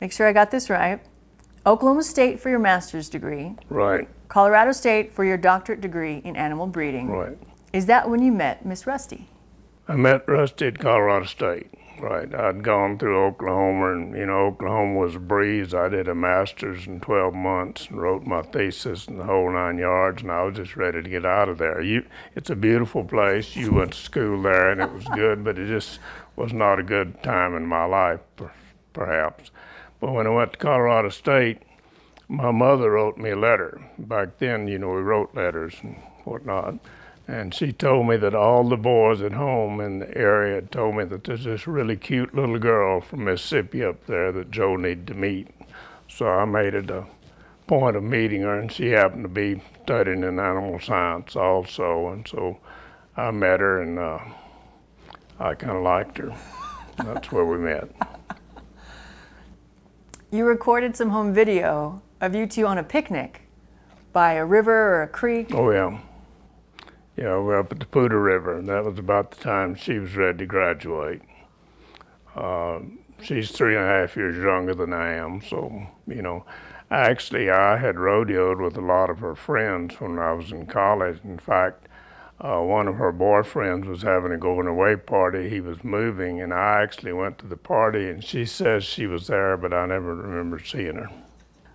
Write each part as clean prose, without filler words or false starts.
make sure I got this right. Oklahoma State for your master's degree. Right. Colorado State for your doctorate degree in animal breeding. Right. Is that when you met Miss Rusty? I met Rusty at Colorado State. Right. I'd gone through Oklahoma, and Oklahoma was a breeze. I did a master's in 12 months and wrote my thesis and the whole 9 yards, and I was just ready to get out of there. It's a beautiful place. You went to school there, and it was good, but it just was not a good time in my life, perhaps. But when I went to Colorado State, my mother wrote me a letter. Back then, we wrote letters and whatnot. And she told me that all the boys at home in the area had told me that there's this really cute little girl from Mississippi up there that Joe needed to meet. So I made it a point of meeting her, and she happened to be studying in animal science also. And so I met her, and I kind of liked her. That's where we met. You recorded some home video of you two on a picnic by a river or a creek. Oh, yeah. Yeah, we're up at the Poudre River, and that was about the time she was ready to graduate. She's 3.5 years younger than I am, so, Actually, I had rodeoed with a lot of her friends when I was in college. In fact, one of her boyfriends was having a going-away party. He was moving, and I actually went to the party, and she says she was there, but I never remember seeing her.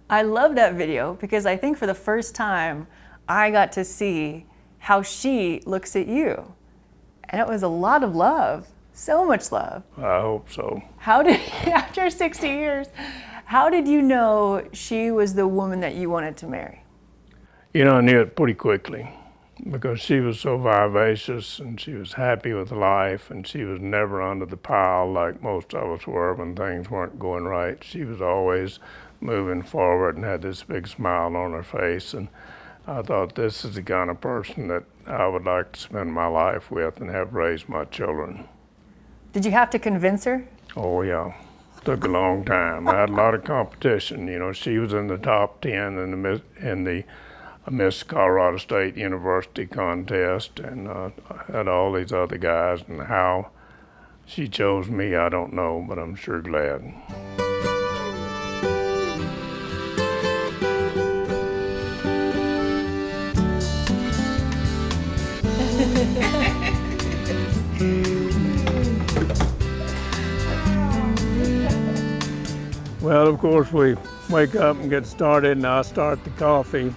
I love that video because I think for the first time, I got to see how she looks at you. And it was a lot of love, so much love. I hope so. After 60 years, how did you know she was the woman that you wanted to marry? I knew it pretty quickly because she was so vivacious and she was happy with life, and she was never under the pile like most of us were when things weren't going right. She was always moving forward and had this big smile on her face. And I thought, this is the kind of person that I would like to spend my life with and have raised my children. Did you have to convince her? Oh, yeah. Took a long time. I had a lot of competition. She was in the top 10 in the Miss Colorado State University contest, and I had all these other guys, and how she chose me, I don't know, but I'm sure glad. Well, of course, we wake up and get started, and I start the coffee.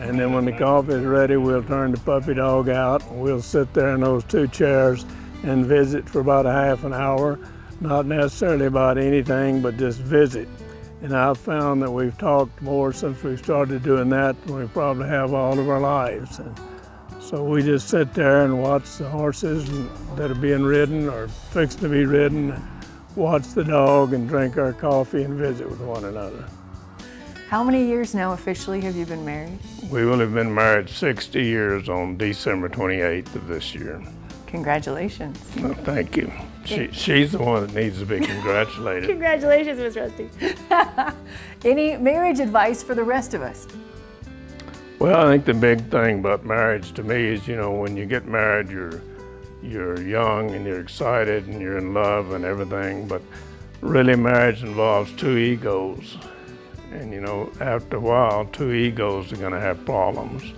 And then when the coffee is ready, we'll turn the puppy dog out. And we'll sit there in those 2 chairs and visit for about a half an hour. Not necessarily about anything, but just visit. And I've found that we've talked more since we've started doing that than we probably have all of our lives. And so we just sit there and watch the horses that are being ridden or fixing to be ridden, watch the dog and drink our coffee and visit with one another. How many years now officially have you been married? We will have been married 60 years on December 28th of this year. Congratulations. Well, thank you. She's the one that needs to be congratulated. Congratulations, Miss Rusty. Any marriage advice for the rest of us? Well, I think the big thing about marriage to me is, when you get married, you're young and you're excited and you're in love and everything, but really marriage involves 2 egos. And after a while, 2 egos are going to have problems.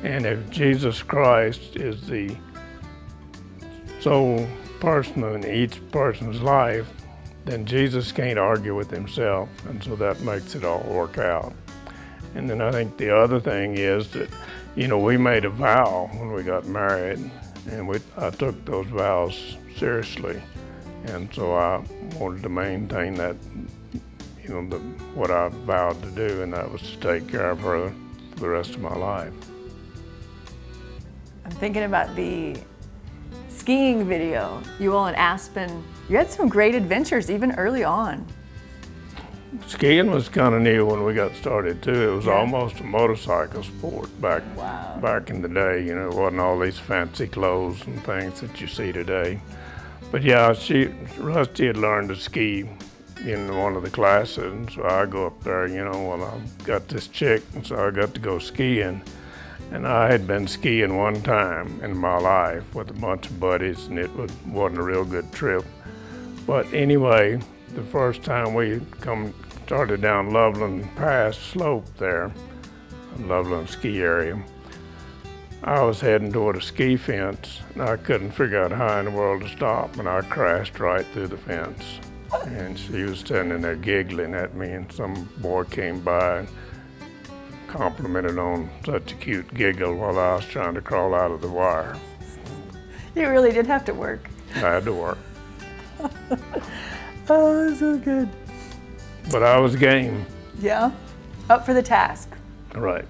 And if Jesus Christ is the sole person in each person's life, then Jesus can't argue with himself, and so that makes it all work out. And then I think the other thing is that, we made a vow when we got married, and I took those vows seriously. And so I wanted to maintain that, what I vowed to do, and that was to take care of her for the rest of my life. I'm thinking about the skiing video. You all in Aspen, you had some great adventures even early on. Skiing was kind of new when we got started too. It was almost a motorcycle sport back in the day. It wasn't all these fancy clothes and things that you see today. But yeah, Rusty had learned to ski in one of the classes, and so I go up there, I've got this chick, and so I got to go skiing. And I had been skiing one time in my life with a bunch of buddies, and it wasn't a real good trip. But anyway, the first time we started down Loveland Pass slope there, Loveland ski area. I was heading toward a ski fence, and I couldn't figure out how in the world to stop, and I crashed right through the fence. And she was standing there giggling at me, and some boy came by and complimented on such a cute giggle while I was trying to crawl out of the wire. You really did have to work. I had to work. Oh, that's so good. But I was game. Yeah? Up for the task. Right.